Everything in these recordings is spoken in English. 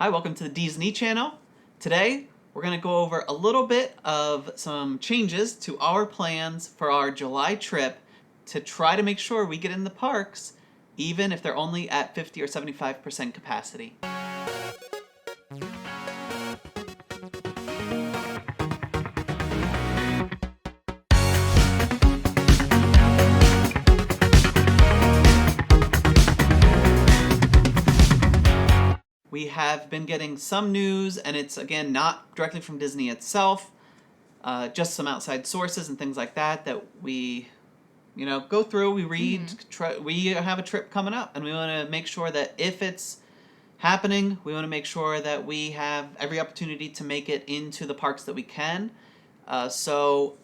Hi, welcome to the Disney channel. Today, we're going to go over a little bit of some changes to our plans for our July trip to try to make sure we get in the parks, even if they're only at 50 or 75% capacity. We have been getting some news, and it's, again, not directly from Disney itself, just some outside sources and things like that we, go through, we read, we have a trip coming up, and we want to make sure that if it's happening, we want to make sure that we have every opportunity to make it into the parks that we can. So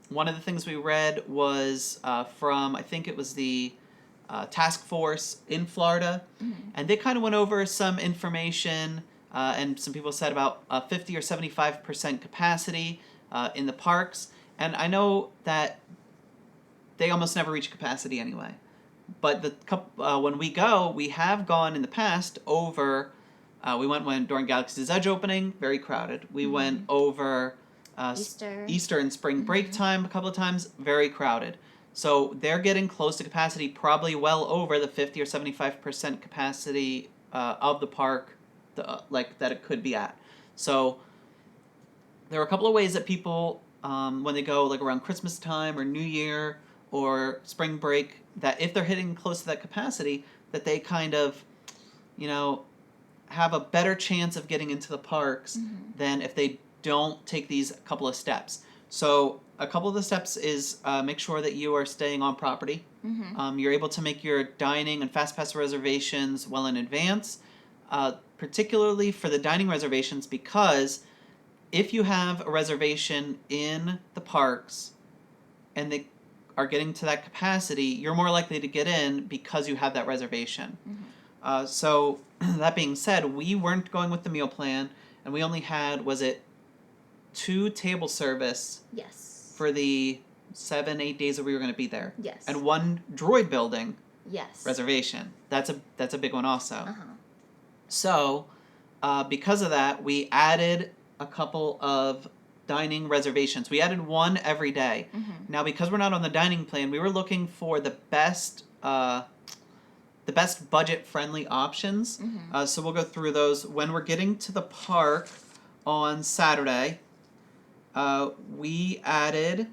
one of the things we read was from, I think it was the task force in Florida, and they kind of went over some information, and some people said about 50 or 75% capacity in the parks, and I know that they almost never reach capacity anyway. But when we go, we have gone in the past over. We went during Galaxy's Edge opening, very crowded. We went over Easter and spring break time a couple of times, very crowded. So they're getting close to capacity, probably well over the 50 or 75% capacity of the park, that it could be at. So there are a couple of ways that people, when they go around Christmas time or New Year or spring break, that if they're hitting close to that capacity, that they kind of, have a better chance of getting into the parks than if they don't take these couple of steps. So a couple of the steps is make sure that you are staying on property. You're able to make your dining and fast pass reservations well in advance, particularly for the dining reservations, because if you have a reservation in the parks and they are getting to that capacity, you're more likely to get in because you have that reservation. So that being said, we weren't going with the meal plan, and we only had, was it 2 table service? Yes. For the 7-8 days that we were going to be there. Yes. And 1 droid building. Yes. Reservation. That's a big one also. So, because of that, we added a couple of dining reservations. We added 1 every day. Now, because we're not on the dining plan, we were looking for the best budget-friendly options. So we'll go through those. When we're getting to the park on Saturday, we actually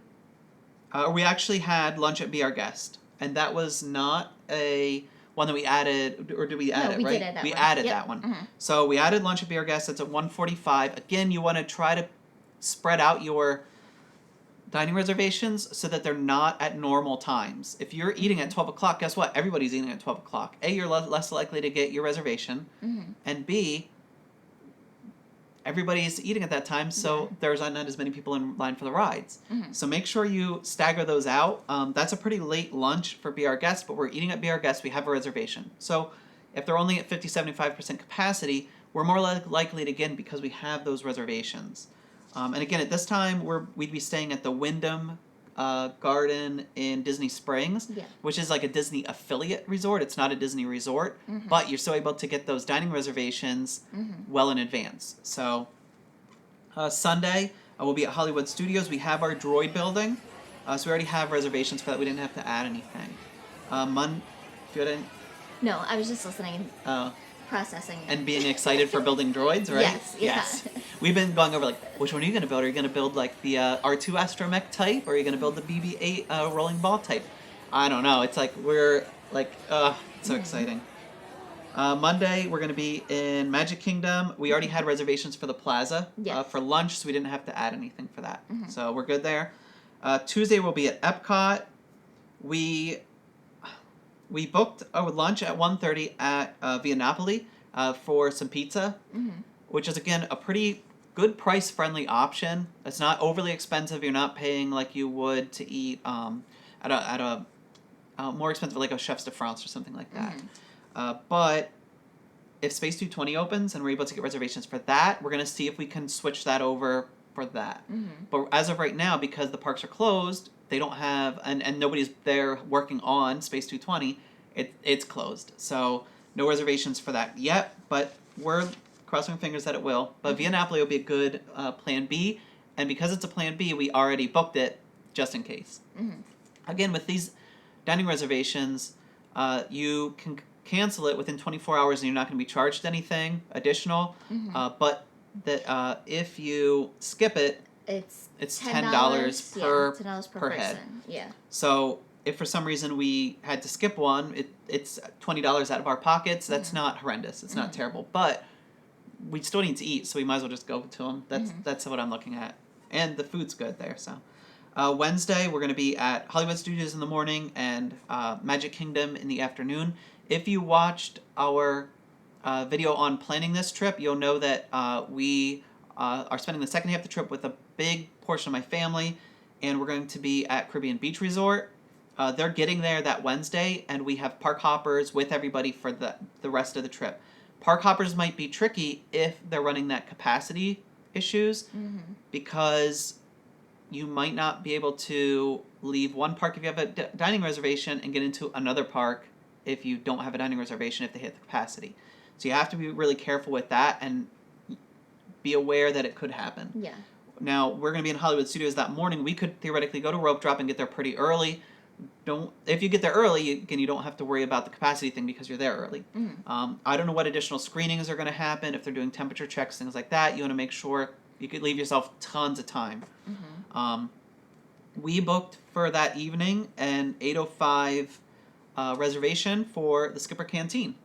had lunch at Be Our Guest, and that was not a one that we added, or did we add it, right? Did add that we one. added Yep. that one. So we added lunch at Be Our Guest. That's at 1:45. Again, you want to try to spread out your dining reservations so that they're not at normal times. If you're eating at 12 o'clock, guess what? Everybody's eating at 12 o'clock. A, you're less likely to get your reservation, and B, everybody's eating at that time, so there's not as many people in line for the rides. So make sure you stagger those out. That's a pretty late lunch for Be Our Guest, but we're eating at Be Our Guest. We have a reservation. So if they're only at 50, 75% capacity, we're more likely to get in because we have those reservations. And again, at this time, we'd be staying at the Wyndham Garden in Disney Springs, which is like a Disney affiliate resort. It's not a Disney resort, but you're still able to get those dining reservations well in advance. So Sunday, we'll be at Hollywood Studios. We have our droid building, so we already have reservations for that. We didn't have to add anything. If you had any... No, I was just listening and processing. And being excited for building droids, right? Yes, yeah. Yes. We've been going over, which one are you going to build? Are you going to build, the R2 Astromech type, or are you going to build the BB-8 rolling ball type? I don't know. It's we're, so exciting. Monday, we're going to be in Magic Kingdom. We already had reservations for the plaza for lunch, so we didn't have to add anything for that. So we're good there. Tuesday, we'll be at Epcot. We booked lunch at 1:30 at Via Napoli for some pizza, which is, again, a pretty good price-friendly option. It's not overly expensive. You're not paying like you would to eat at a more expensive, like a Chef's de France or something like that. But if Space 220 opens and we're able to get reservations for that, we're going to see if we can switch that over for that. But as of right now, because the parks are closed, they don't have, and nobody's there working on Space 220, it's closed. So no reservations for that yet, but we're crossing our fingers that it will. But Mm-hmm. Via Napoli would be a good plan B. And because it's a plan B, we already booked it just in case. Mm-hmm. Again, with these dining reservations, you can cancel it within 24 hours and you're not going to be charged anything additional. Mm-hmm. But that if you skip it, it's $10 per $10 per per person. head. Yeah. So if for some reason we had to skip one, it's $20 out of our pockets. That's Mm-hmm. not horrendous. It's not terrible, but we still need to eat, so we might as well just go to them. That's what I'm looking at, and the food's good there. So Wednesday we're going to be at Hollywood Studios in the morning and Magic Kingdom in the afternoon. If you watched our video on planning this trip, you'll know that we are spending the second half of the trip with a big portion of my family, and we're going to be at Caribbean Beach Resort. They're getting there that Wednesday, and we have park hoppers with everybody for the rest of the trip. Park hoppers might be tricky if they're running that capacity issues, because you might not be able to leave one park if you have a dining reservation and get into another park if you don't have a dining reservation if they hit the capacity. So you have to be really careful with that and be aware that it could happen. Yeah. Now, we're going to be in Hollywood Studios that morning. We could theoretically go to Rope Drop and get there pretty early. If you get there early, you don't have to worry about the capacity thing because you're there early. I don't know what additional screenings are going to happen, if they're doing temperature checks, things like that. You want to make sure you could leave yourself tons of time. We booked for that evening an 8:05 reservation for the Skipper Canteen,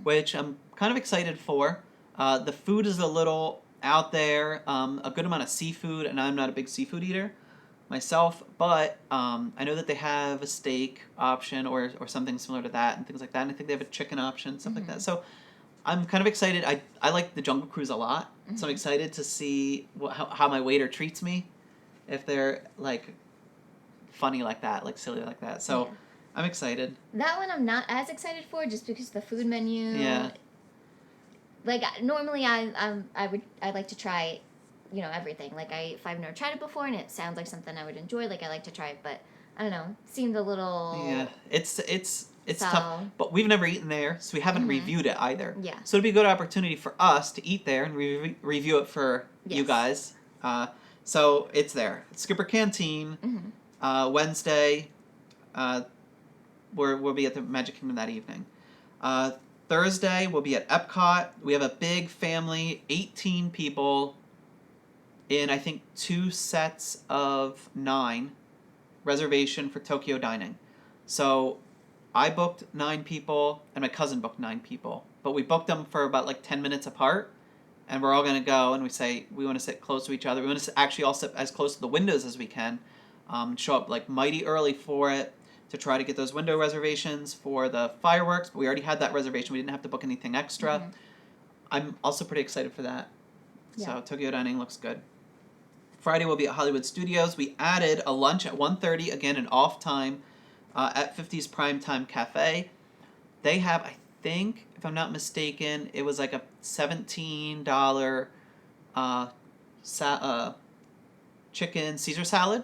which I'm kind of excited for. The food is a little out there, a good amount of seafood, and I'm not a big seafood eater myself, but I know that they have a steak option or something similar to that and things like that, and I think they have a chicken option, stuff like that. So I'm kind of excited. I like the Jungle Cruise a lot, so I'm excited to see how my waiter treats me, if they're like funny like that, like silly like that. So I'm excited. That one I'm not as excited for, just because the food menu. Yeah. Like normally I'd like to try, everything. Like if I've never tried it before and it sounds like something I would enjoy, like I like to try it, but I don't know, seemed a little. Yeah, it's tough, but we've never eaten there, so we haven't reviewed it either. Yeah. So it'd be a good opportunity for us to eat there and review it for you guys. So it's there. It's Skipper Canteen. Wednesday, we'll be at the Magic Kingdom that evening. Thursday, we'll be at Epcot. We have a big family, 18 people, in I think 2 sets of 9 reservation for Tokyo dining. So I booked 9 people, and my cousin booked 9 people. But we booked them for about like 10 minutes apart, and we're all going to go, and we say we want to sit close to each other. We want to actually all sit as close to the windows as we can, show up like mighty early for it to try to get those window reservations for the fireworks. But we already had that reservation. We didn't have to book anything extra. I'm also pretty excited for that. Yeah. So Tokyo dining looks good. Friday we'll be at Hollywood Studios. We added a lunch at 1:30, again an off time, at 50's Primetime Cafe. They have, I think, if I'm not mistaken, it was like a $17 chicken Caesar salad.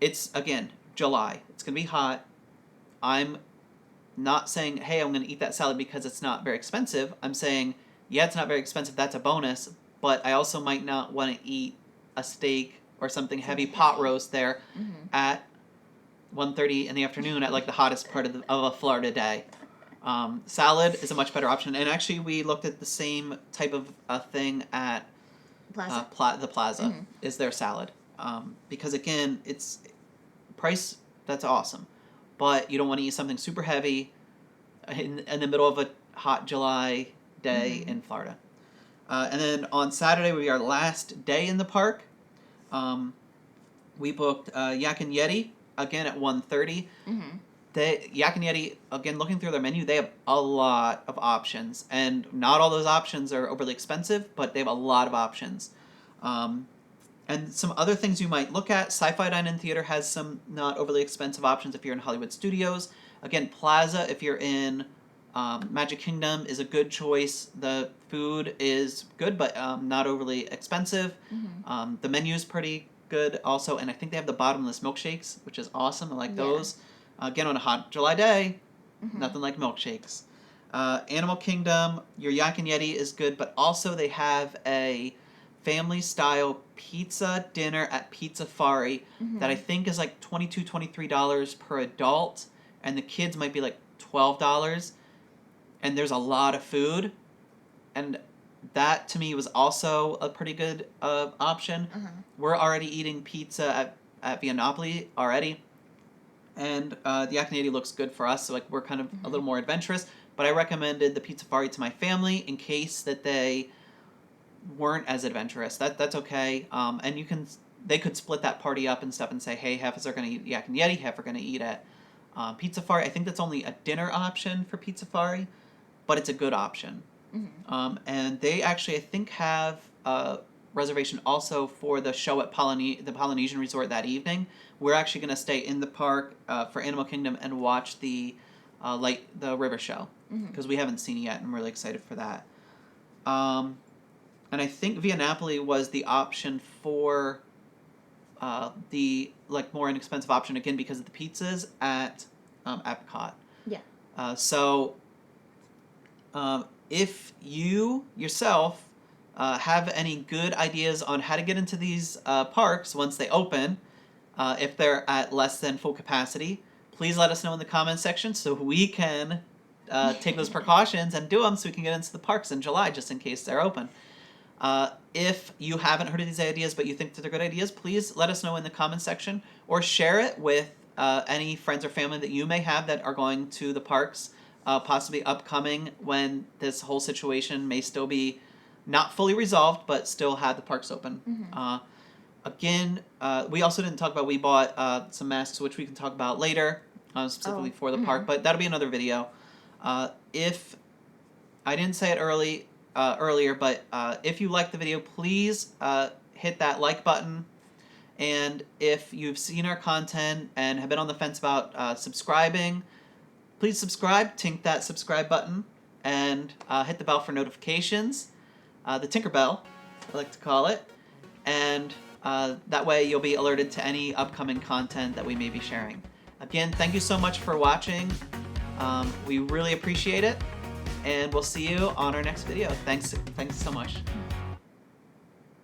It's, again, July. It's going to be hot. I'm not saying, hey, I'm going to eat that salad because it's not very expensive. I'm saying, yeah, it's not very expensive. That's a bonus. But I also might not want to eat a steak or something heavy pot roast there at 1:30 in the afternoon at like the hottest part of a Florida day. Salad is a much better option. And actually, we looked at the same type of thing at the Plaza, is their salad. Because, again, it's price, that's awesome. But you don't want to eat something super heavy in the middle of a hot July day in Florida. And then on Saturday, we our last day in the park. We booked Yak and Yeti, again, at 1:30. Yak and Yeti, again, looking through their menu, they have a lot of options. And not all those options are overly expensive, but they have a lot of options. And some other things you might look at, Sci-Fi Dine-In Theater has some not overly expensive options if you're in Hollywood Studios. Again, Plaza, if you're in Magic Kingdom, is a good choice. The food is good, but not overly expensive. The menu is pretty good also, and I think they have the bottomless milkshakes, which is awesome. I like those. Again, on a hot July day, nothing like milkshakes. Animal Kingdom, your Yak and Yeti is good, but also they have a family-style pizza dinner at Pizzafari that I think is like $22, $23 per adult, and the kids might be like $12, and there's a lot of food, and that to me was also a pretty good option. We're already eating pizza at Viennapoli already, and the Yak and Yeti looks good for us, so like we're kind of a little more adventurous. But I recommended the Pizzafari to my family in case that they weren't as adventurous. That's okay. And they could split that party up and stuff and say, hey, half of us are going to eat Yak and Yeti, half are going to eat at Pizzafari. I think that's only a dinner option for Pizzafari, but it's a good option. And they actually, I think, have a reservation also for the show at the Polynesian Resort that evening. We're actually going to stay in the park for Animal Kingdom and watch the river show because we haven't seen it yet, and I'm really excited for that. And I think Viennapoli was the option for the more inexpensive option again because of the pizzas at Epcot. Yeah. So if you yourself have any good ideas on how to get into these parks once they open, if they're at less than full capacity, please let us know in the comments section so we can take those precautions and do them so we can get into the parks in July just in case they're open. If you haven't heard of these ideas but you think that they're good ideas, please let us know in the comments section or share it with any friends or family that you may have that are going to the parks, possibly upcoming when this whole situation may still be not fully resolved but still have the parks open. Again, we also didn't talk about, we bought some masks, which we can talk about later, specifically for the park, but that'll be another video. If I didn't say it earlier, but if you liked the video, please hit that like button. And if you've seen our content and have been on the fence about subscribing, please subscribe, tink that subscribe button, and hit the bell for notifications. The Tinker Bell, I like to call it. And that way you'll be alerted to any upcoming content that we may be sharing. Again, thank you so much for watching. We really appreciate it. And we'll see you on our next video. Thanks so much.